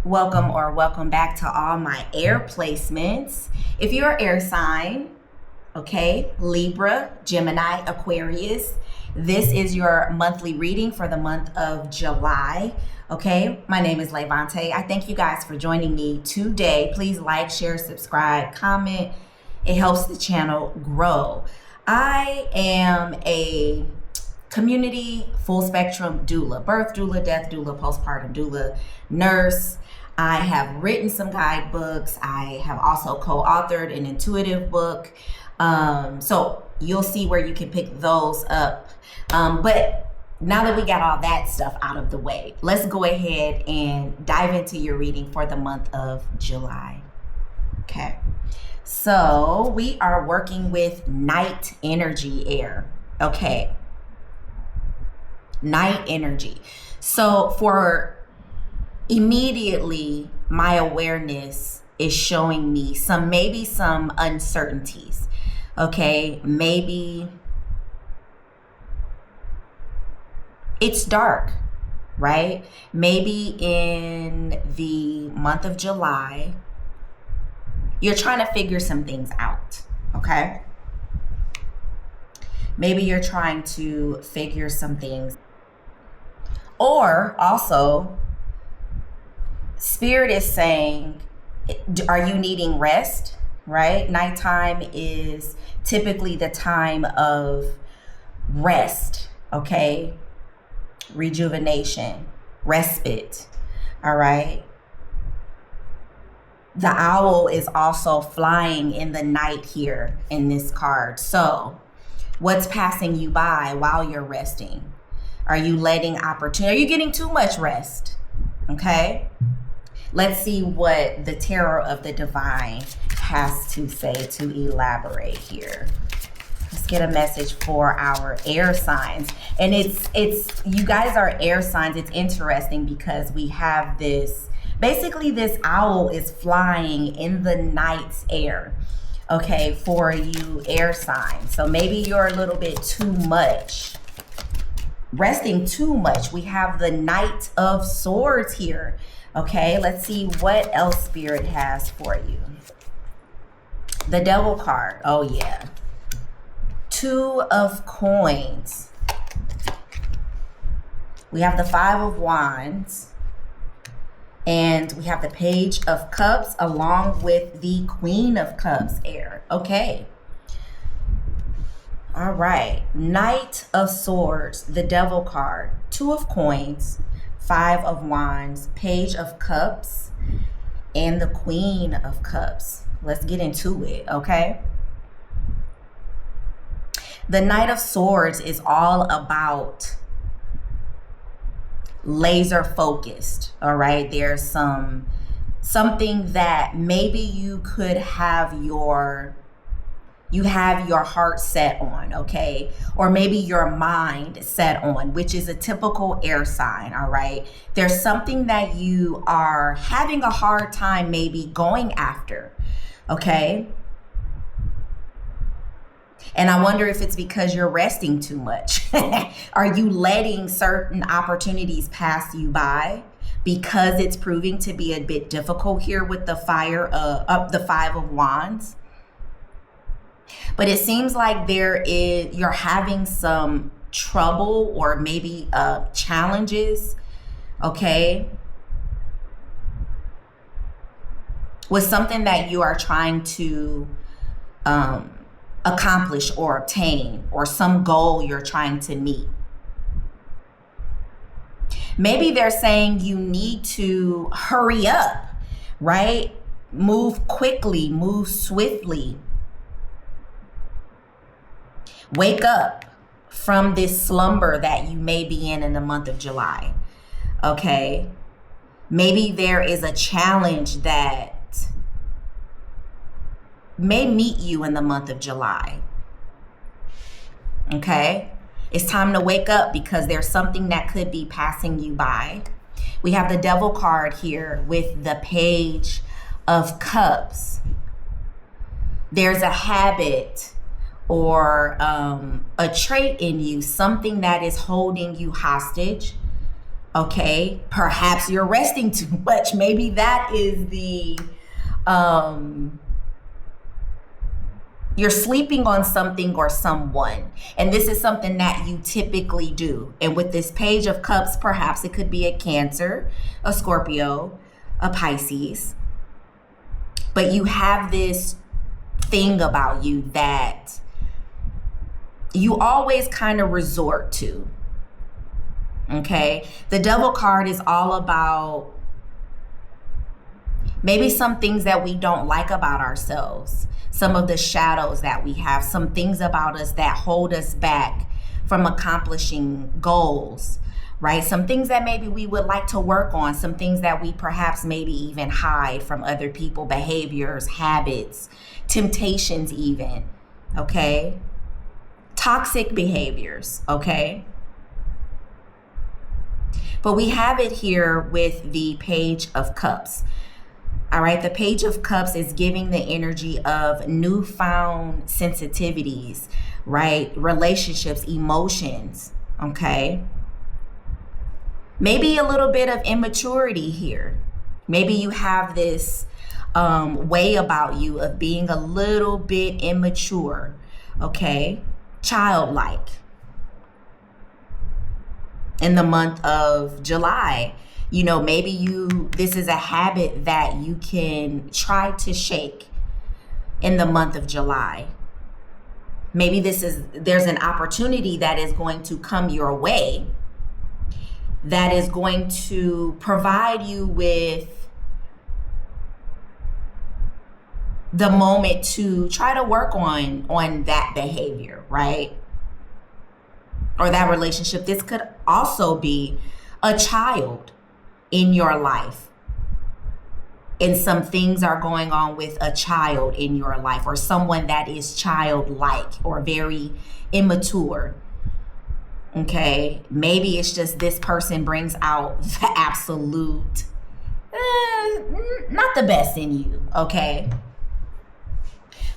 Welcome back to all my air placements. If you're an air sign, okay, Libra, Gemini, Aquarius, this is your monthly reading for the month of July. Okay, my name is Levante. I thank you guys for joining me today. Please like, share, subscribe, comment. It helps the channel grow. I am a community full spectrum doula, birth doula, death doula, postpartum doula, nurse. I have written some guidebooks. I have also co-authored an intuitive book. So you'll see where you can pick those up. But now that we got all that stuff out of the way, let's go ahead and dive into your reading for the month of July. Okay. So we are working with night energy air. Okay. Night energy. So for immediately, my awareness is showing me maybe some uncertainties. Okay, maybe it's dark, right? Maybe in the month of July, you're trying to figure some things out, okay? Maybe you're trying to figure some things. Or also, Spirit is saying, are you needing rest, right? Nighttime is typically the time of rest, okay? Rejuvenation, respite, all right? The owl is also flying in the night here in this card. So what's passing you by while you're resting? Are you letting opportunity? Are you getting too much rest? Okay. Let's see what the Tarot of the Divine has to say to elaborate here. Let's get a message for our air signs. And it's you guys are air signs. It's interesting because we have this, basically this owl is flying in the night's air. Okay, for you air signs. So maybe you're a little bit too much, resting too much. We have the Knight of Swords here. Okay, let's see what else Spirit has for you. The Devil card. Oh yeah. Two of Coins. We have the Five of Wands. And we have the Page of Cups along with the Queen of Cups air. Okay. All right. Knight of Swords, the Devil card, Two of Coins, Five of Wands, Page of Cups, and the Queen of Cups. Let's get into it, okay? The Knight of Swords is all about laser focused, all right? There's something that maybe you could have your heart set on, okay? Or maybe your mind set on, which is a typical air sign, all right? There's something that you are having a hard time maybe going after, okay? And I wonder if it's because you're resting too much. Are you letting certain opportunities pass you by because it's proving to be a bit difficult here with the the Five of Wands? But it seems like you're having some trouble or maybe challenges, okay, with something that you are trying to accomplish or obtain, or some goal you're trying to meet. Maybe they're saying you need to hurry up, right? Move quickly, move swiftly. Wake up from this slumber that you may be in the month of July, okay? Maybe there is a challenge that may meet you in the month of July, okay? It's time to wake up because there's something that could be passing you by. We have the Devil card here with the Page of Cups. There's a habit or a trait in you, something that is holding you hostage, Okay, perhaps you're resting too much. Maybe that is the you're sleeping on something or someone. And this is something that you typically do. And with this Page of Cups, perhaps it could be a Cancer, a Scorpio, a Pisces. But you have this thing about you that you always kind of resort to. Okay? The Devil card is all about maybe some things that we don't like about ourselves, some of the shadows that we have, some things about us that hold us back from accomplishing goals, right? Some things that maybe we would like to work on, some things that we perhaps maybe even hide from other people, behaviors, habits, temptations even, okay? Toxic behaviors, okay? But we have it here with the Page of Cups. All right, the Page of Cups is giving the energy of newfound sensitivities, right? Relationships, emotions, okay? Maybe a little bit of immaturity here. Maybe you have this way about you of being a little bit immature, okay? Childlike. In the month of July, you know, maybe this is a habit that you can try to shake in the month of July. Maybe there's an opportunity that is going to come your way that is going to provide you with the moment to try to work on that behavior, right? Or that relationship. This could also be a child in your life, and some things are going on with a child in your life, or someone that is childlike or very immature. Okay, maybe it's just this person brings out the absolute not the best in you, okay?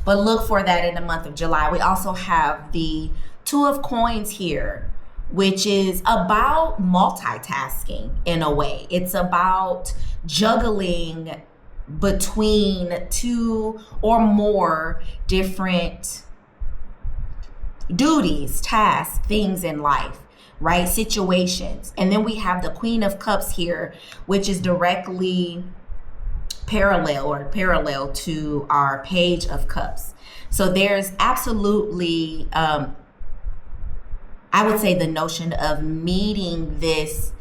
But look for that in the month of July. We also have the Two of Coins here, which is about multitasking in a way. It's about juggling between two or more different duties, tasks, things in life, right? Situations. And then we have the Queen of Cups here, which is directly parallel to our Page of Cups. So there's absolutely I would say the notion of meeting this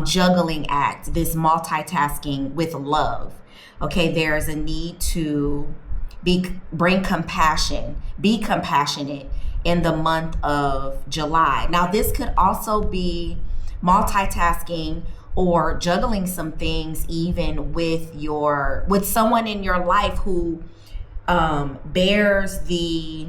juggling act, this multitasking with love. Okay, there's a need to bring compassion, be compassionate in the month of July. Now, this could also be multitasking or juggling some things even with someone in your life who bears the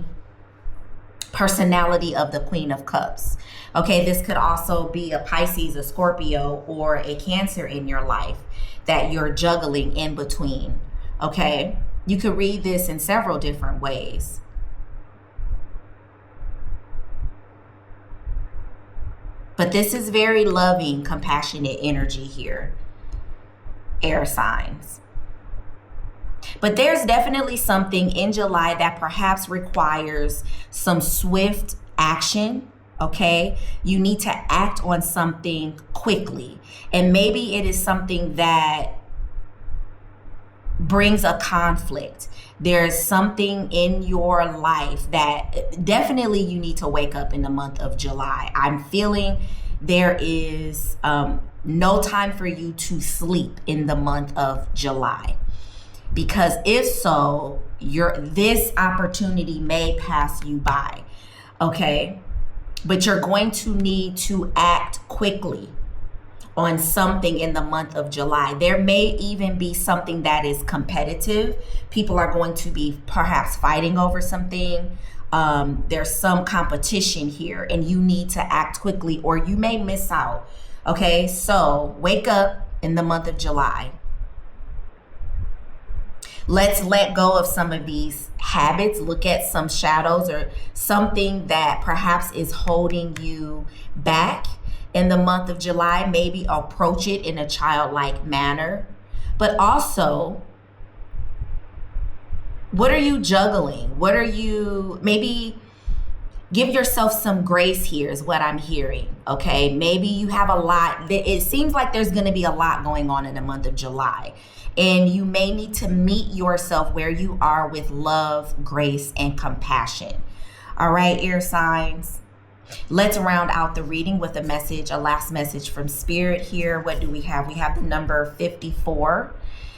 personality of the Queen of Cups. Okay, this could also be a Pisces, a Scorpio, or a Cancer in your life that you're juggling in between. Okay, you could read this in several different ways. But this is very loving, compassionate energy here, air signs. But there's definitely something in July that perhaps requires some swift action, okay? You need to act on something quickly. And maybe it is something that brings a conflict. There's something in your life that definitely you need to wake up in the month of July. I'm feeling there is no time for you to sleep in the month of July. Because if so, this opportunity may pass you by, okay? But you're going to need to act quickly on something in the month of July. There may even be something that is competitive. People are going to be perhaps fighting over something. There's some competition here and you need to act quickly or you may miss out, okay? So wake up in the month of July. Let's let go of some of these habits, look at some shadows or something that perhaps is holding you back in the month of July. Maybe approach it in a childlike manner. But also, what are you juggling? What are you, maybe give yourself some grace here is what I'm hearing, okay? Maybe you have a lot. It seems like there's going to be a lot going on in the month of July. And you may need to meet yourself where you are with love, grace, and compassion. All right, air signs. Let's round out the reading with a message, a last message from Spirit here. What do we have? We have the number 54.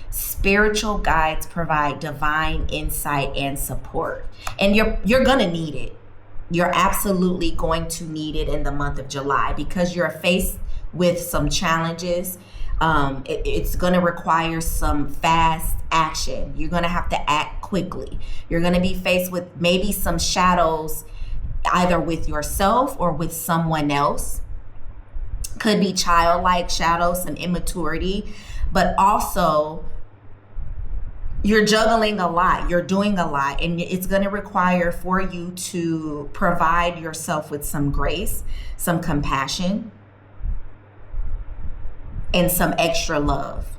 Spiritual guides provide divine insight and support. And you're going to need it. You're absolutely going to need it in the month of July because you're faced with some challenges. It's going to require some fast action. You're going to have to act quickly. You're going to be faced with maybe some shadows, either with yourself or with someone else. Could be childlike shadows, some immaturity, but also you're juggling a lot, you're doing a lot, and it's going to require for you to provide yourself with some grace, some compassion, and some extra love.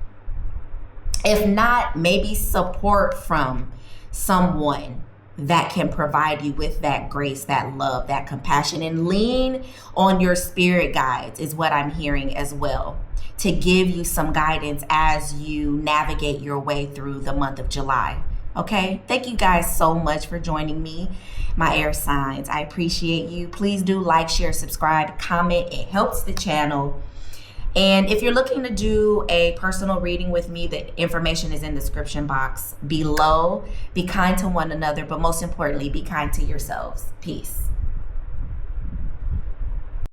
If not, maybe support from someone that can provide you with that grace, that love, that compassion, and lean on your spirit guides is what I'm hearing as well, to give you some guidance as you navigate your way through the month of July. Okay, thank you guys so much for joining me, my air signs. I appreciate you. Please do like, share, subscribe, comment. It helps the channel. And if you're looking to do a personal reading with me, the information is in the description box below. Be kind to one another, but most importantly, be kind to yourselves. Peace.